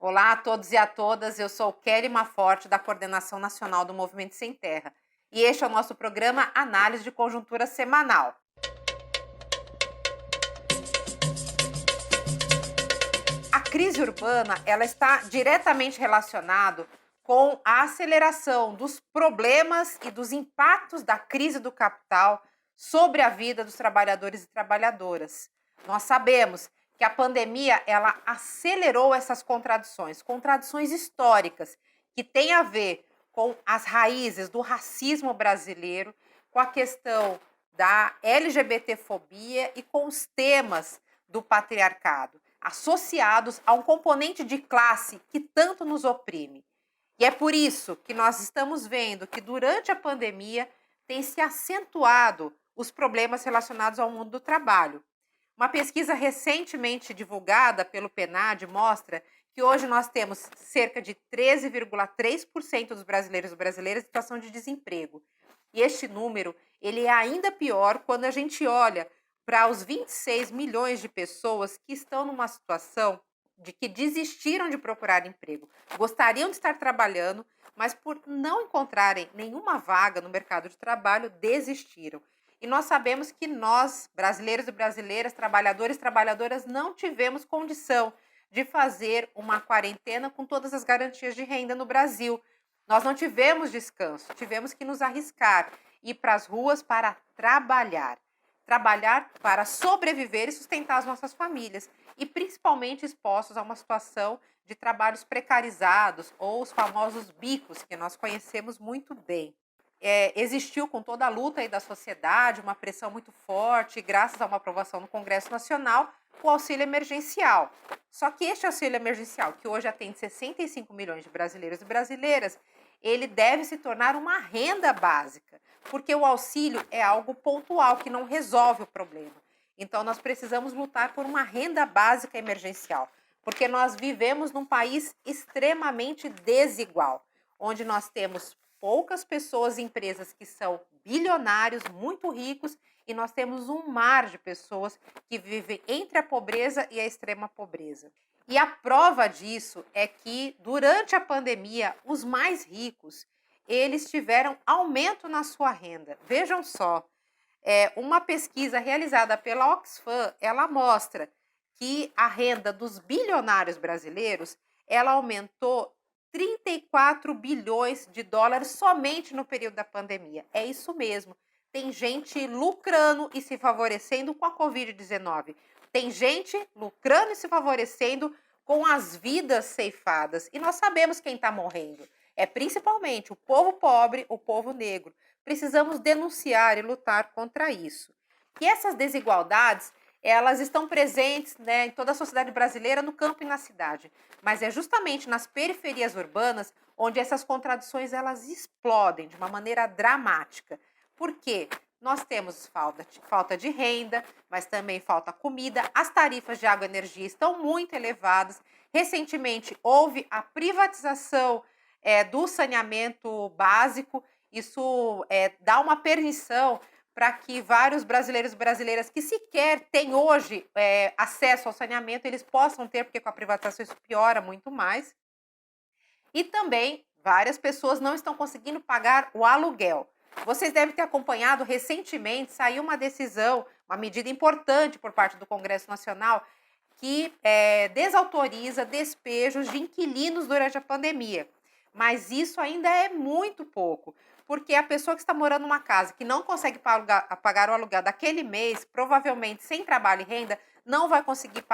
Olá a todos e a todas, eu sou Kelly Maforte, da Coordenação Nacional do Movimento Sem Terra. E este é o nosso programa Análise de Conjuntura Semanal. A crise urbana, ela está diretamente relacionada com a aceleração dos problemas e dos impactos da crise do capital sobre a vida dos trabalhadores e trabalhadoras. Nós sabemos que a pandemia, ela acelerou essas contradições históricas que têm a ver com as raízes do racismo brasileiro, com a questão da LGBTfobia e com os temas do patriarcado, associados a um componente de classe que tanto nos oprime. E é por isso que nós estamos vendo que durante a pandemia tem se acentuado os problemas relacionados ao mundo do trabalho. Uma pesquisa recentemente divulgada pelo PNAD mostra que hoje nós temos cerca de 13,3% dos brasileiros e brasileiras em situação de desemprego. E este número, ele é ainda pior quando a gente olha para os 26 milhões de pessoas que estão numa situação de que desistiram de procurar emprego, gostariam de estar trabalhando, mas por não encontrarem nenhuma vaga no mercado de trabalho, desistiram. E nós sabemos que nós, brasileiros e brasileiras, trabalhadores e trabalhadoras, não tivemos condição de fazer uma quarentena com todas as garantias de renda no Brasil. Nós não tivemos descanso, tivemos que nos arriscar, ir para as ruas para trabalhar para sobreviver e sustentar as nossas famílias, e principalmente expostos a uma situação de trabalhos precarizados ou os famosos bicos, que nós conhecemos muito bem. Existiu com toda a luta aí da sociedade uma pressão muito forte, graças a uma aprovação no Congresso Nacional, o auxílio emergencial. Só que este auxílio emergencial, que hoje atende 65 milhões de brasileiros e brasileiras, ele deve se tornar uma renda básica, porque o auxílio é algo pontual, que não resolve o problema. Então, nós precisamos lutar por uma renda básica emergencial, porque nós vivemos num país extremamente desigual, onde nós temos poucas pessoas e empresas que são bilionários, muito ricos, e nós temos um mar de pessoas que vivem entre a pobreza e a extrema pobreza. E a prova disso é que, durante a pandemia, os mais ricos, eles tiveram aumento na sua renda. Vejam só, uma pesquisa realizada pela Oxfam, ela mostra que a renda dos bilionários brasileiros, ela aumentou 34 bilhões de dólares somente no período da pandemia. É isso mesmo. Tem gente lucrando e se favorecendo com a Covid-19. Tem gente lucrando e se favorecendo com as vidas ceifadas. E nós sabemos quem está morrendo. É principalmente o povo pobre, o povo negro. Precisamos denunciar e lutar contra isso. E essas desigualdades, elas estão presentes, né, em toda a sociedade brasileira, no campo e na cidade. Mas é justamente nas periferias urbanas onde essas contradições elas explodem de uma maneira dramática. Por quê? Nós temos falta de renda, mas também falta comida, as tarifas de água e energia estão muito elevadas. Recentemente houve a privatização do saneamento básico, isso dá uma permissão para que vários brasileiros e brasileiras que sequer têm hoje acesso ao saneamento, eles possam ter, porque com a privatização isso piora muito mais. E também várias pessoas não estão conseguindo pagar o aluguel. Vocês devem ter acompanhado, recentemente saiu uma decisão, uma medida importante por parte do Congresso Nacional, que desautoriza despejos de inquilinos durante a pandemia. Mas isso ainda é muito pouco, porque a pessoa que está morando numa casa que não consegue pagar o aluguel daquele mês, provavelmente sem trabalho e renda, não vai conseguir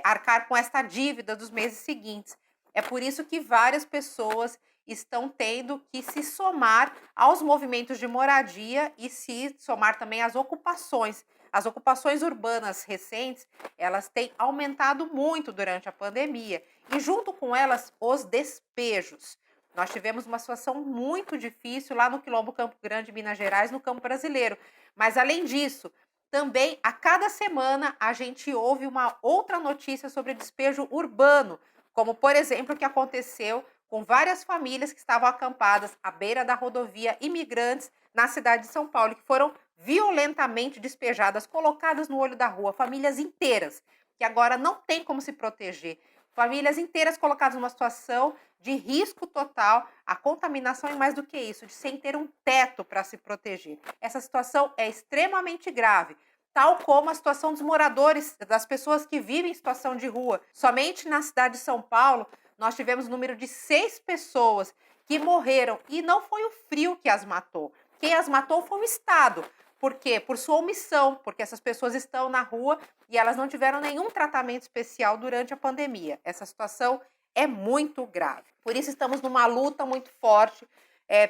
arcar com esta dívida dos meses seguintes. É por isso que várias pessoas estão tendo que se somar aos movimentos de moradia e se somar também às ocupações. As ocupações urbanas recentes, elas têm aumentado muito durante a pandemia e junto com elas os despejos. Nós tivemos uma situação muito difícil lá no Quilombo Campo Grande, Minas Gerais, no campo brasileiro. Mas além disso, também a cada semana a gente ouve uma outra notícia sobre despejo urbano, como por exemplo o que aconteceu com várias famílias que estavam acampadas à beira da rodovia Imigrantes, na cidade de São Paulo, que foram violentamente despejadas, colocadas no olho da rua, famílias inteiras, que agora não tem como se proteger. famílias inteiras colocadas numa situação de risco total, a contaminação e mais do que isso, de sem ter um teto para se proteger. Essa situação é extremamente grave, tal como a situação dos moradores, das pessoas que vivem em situação de rua. Somente na cidade de São Paulo, nós tivemos um número de 6 pessoas que morreram e não foi o frio que as matou. Quem as matou foi o Estado. Por quê? Por sua omissão, porque essas pessoas estão na rua e elas não tiveram nenhum tratamento especial durante a pandemia. Essa situação é muito grave. Por isso estamos numa luta muito forte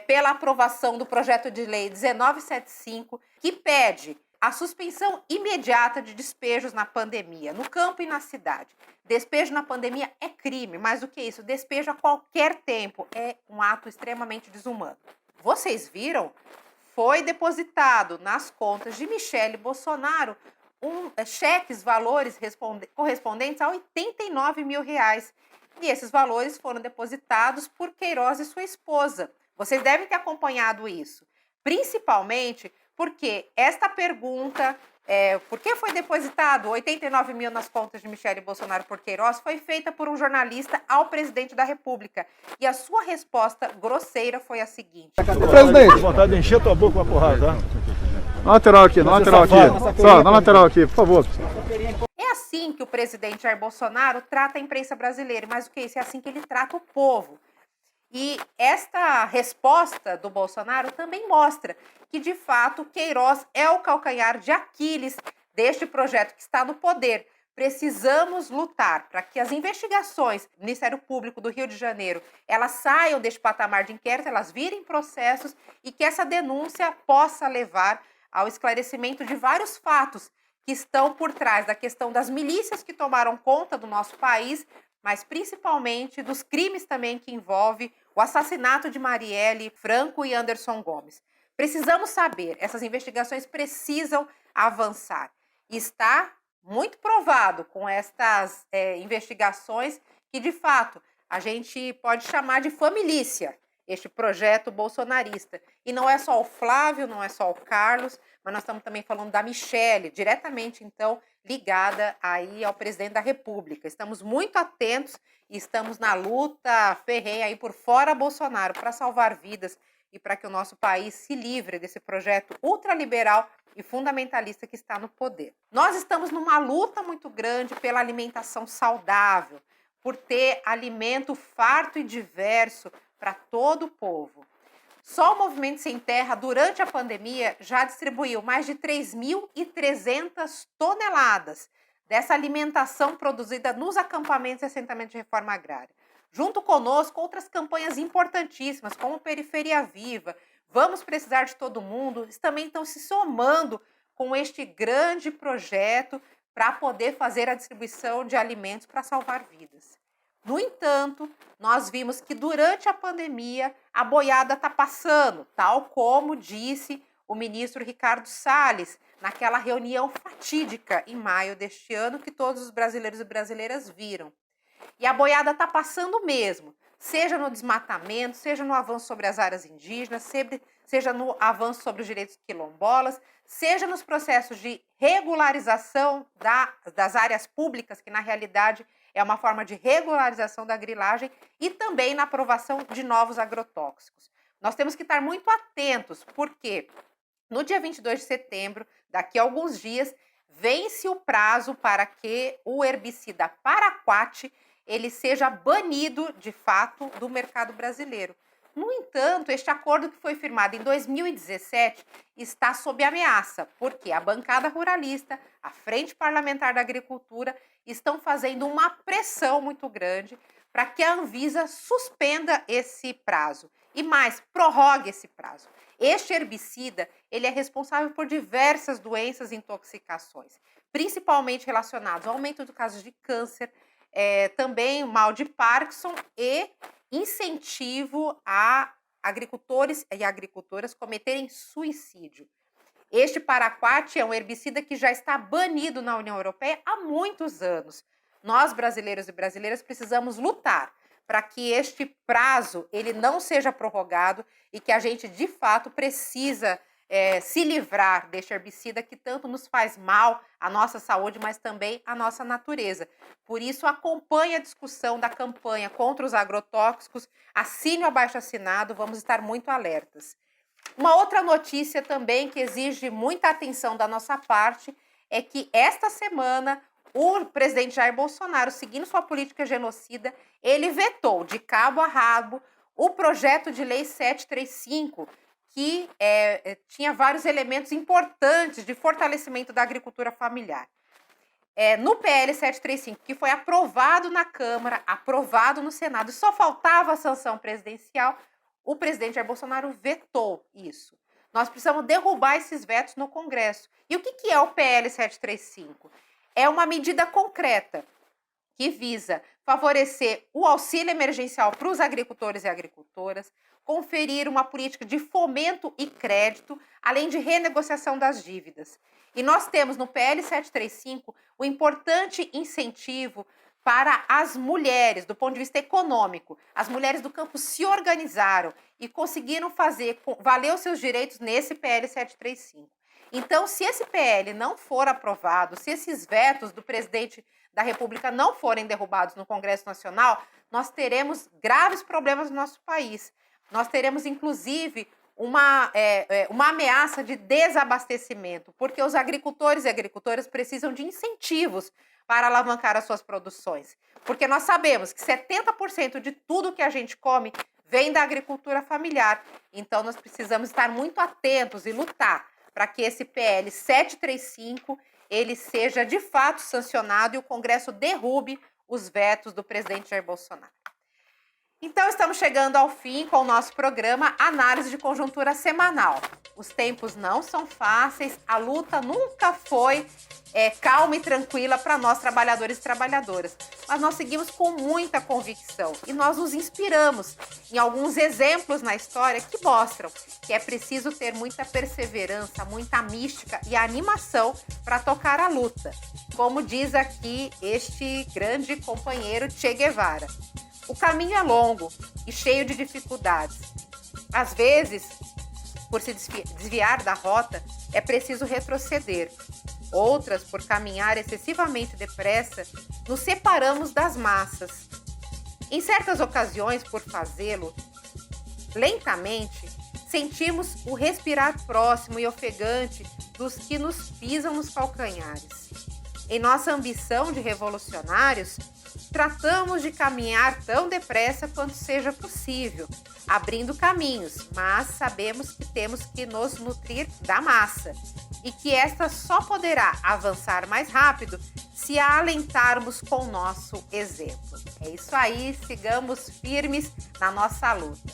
pela aprovação do projeto de lei 1975, que pede a suspensão imediata de despejos na pandemia, no campo e na cidade. Despejo na pandemia é crime, mais do que isso, despejo a qualquer tempo é um ato extremamente desumano. Vocês viram? Foi depositado nas contas de Michele Bolsonaro cheques, valores correspondentes a 89 mil reais. E esses valores foram depositados por Queiroz e sua esposa. Vocês devem ter acompanhado isso, principalmente porque esta pergunta, por que foi depositado 89 mil nas contas de Michele Bolsonaro por Queiroz, foi feita por um jornalista ao presidente da República. E a sua resposta grosseira foi a seguinte: presidente, vontade de encher tua boca com a porrada, tá? Na lateral aqui, na lateral aqui. Só, na lateral aqui, por favor. É assim que o presidente Jair Bolsonaro trata a imprensa brasileira, mas o que é isso? É assim que ele trata o povo. E esta resposta do Bolsonaro também mostra que, de fato, Queiroz é o calcanhar de Aquiles deste projeto que está no poder. Precisamos lutar para que as investigações do Ministério Público do Rio de Janeiro, elas saiam deste patamar de inquérito, elas virem processos e que essa denúncia possa levar ao esclarecimento de vários fatos que estão por trás da questão das milícias que tomaram conta do nosso país, mas principalmente dos crimes também que envolve o assassinato de Marielle Franco e Anderson Gomes. Precisamos saber, essas investigações precisam avançar. Está muito provado com estas investigações que, de fato, a gente pode chamar de familícia este projeto bolsonarista. E não é só o Flávio, não é só o Carlos, mas nós estamos também falando da Michele, diretamente, então, ligada aí ao presidente da República. Estamos muito atentos e estamos na luta ferrenha aí por fora Bolsonaro para salvar vidas e para que o nosso país se livre desse projeto ultraliberal e fundamentalista que está no poder. Nós estamos numa luta muito grande pela alimentação saudável, por ter alimento farto e diverso para todo o povo. Só o Movimento Sem Terra, durante a pandemia, já distribuiu mais de 3.300 toneladas dessa alimentação produzida nos acampamentos e assentamentos de reforma agrária. Junto conosco, outras campanhas importantíssimas, como Periferia Viva, Vamos Precisar de Todo Mundo, também estão se somando com este grande projeto para poder fazer a distribuição de alimentos para salvar vidas. No entanto, nós vimos que durante a pandemia a boiada está passando, tal como disse o ministro Ricardo Salles naquela reunião fatídica em maio deste ano que todos os brasileiros e brasileiras viram. E a boiada está passando mesmo, seja no desmatamento, seja no avanço sobre as áreas indígenas, seja no avanço sobre os direitos quilombolas, seja nos processos de regularização das áreas públicas, que na realidade é uma forma de regularização da grilagem, e também na aprovação de novos agrotóxicos. Nós temos que estar muito atentos, porque no dia 22 de setembro, daqui a alguns dias, vence o prazo para que o herbicida paraquat ele seja banido, de fato, do mercado brasileiro. No entanto, este acordo que foi firmado em 2017 está sob ameaça, porque a bancada ruralista, a Frente Parlamentar da Agricultura, estão fazendo uma pressão muito grande para que a Anvisa suspenda esse prazo e mais, prorrogue esse prazo. Este herbicida ele é responsável por diversas doenças e intoxicações, principalmente relacionadas ao aumento do casos de câncer, também o mal de Parkinson e incentivo a agricultores e agricultoras cometerem suicídio. Este paraquat é um herbicida que já está banido na União Europeia há muitos anos. Nós, brasileiros e brasileiras, precisamos lutar para que este prazo ele não seja prorrogado e que a gente, de fato, precisa se livrar deste herbicida que tanto nos faz mal à nossa saúde, mas também à nossa natureza. Por isso, acompanhe a discussão da campanha contra os agrotóxicos, assine o abaixo-assinado, vamos estar muito alertas. Uma outra notícia também que exige muita atenção da nossa parte é que esta semana o presidente Jair Bolsonaro, seguindo sua política genocida, ele vetou de cabo a rabo o projeto de lei 735, que tinha vários elementos importantes de fortalecimento da agricultura familiar. No PL 735, que foi aprovado na Câmara, aprovado no Senado, e só faltava a sanção presidencial, o presidente Jair Bolsonaro vetou isso. Nós precisamos derrubar esses vetos no Congresso. E o que é o PL 735? É uma medida concreta que visa favorecer o auxílio emergencial para os agricultores e agricultoras, conferir uma política de fomento e crédito, além de renegociação das dívidas. E nós temos no PL 735 o importante incentivo para as mulheres, do ponto de vista econômico. As mulheres do campo se organizaram e conseguiram fazer valer os seus direitos nesse PL 735. Então, se esse PL não for aprovado, se esses vetos do presidente da República não forem derrubados no Congresso Nacional, nós teremos graves problemas no nosso país. Nós teremos, inclusive, uma ameaça de desabastecimento, porque os agricultores e agricultoras precisam de incentivos para alavancar as suas produções. Porque nós sabemos que 70% de tudo que a gente come vem da agricultura familiar. Então, nós precisamos estar muito atentos e lutar para que esse PL 735 ele seja de fato sancionado e o Congresso derrube os vetos do presidente Jair Bolsonaro. Então, estamos chegando ao fim com o nosso programa Análise de Conjuntura Semanal. Os tempos não são fáceis, a luta nunca foi calma e tranquila para nós, trabalhadores e trabalhadoras. Mas nós seguimos com muita convicção e nós nos inspiramos em alguns exemplos na história que mostram que é preciso ter muita perseverança, muita mística e animação para tocar a luta. Como diz aqui este grande companheiro Che Guevara. O caminho é longo e cheio de dificuldades. Às vezes, por se desviar da rota, é preciso retroceder. Outras, por caminhar excessivamente depressa, nos separamos das massas. Em certas ocasiões, por fazê-lo lentamente, sentimos o respirar próximo e ofegante dos que nos pisam nos calcanhares. Em nossa ambição de revolucionários, tratamos de caminhar tão depressa quanto seja possível, abrindo caminhos, mas sabemos que temos que nos nutrir da massa e que esta só poderá avançar mais rápido se a alentarmos com o nosso exemplo. É isso aí, sigamos firmes na nossa luta.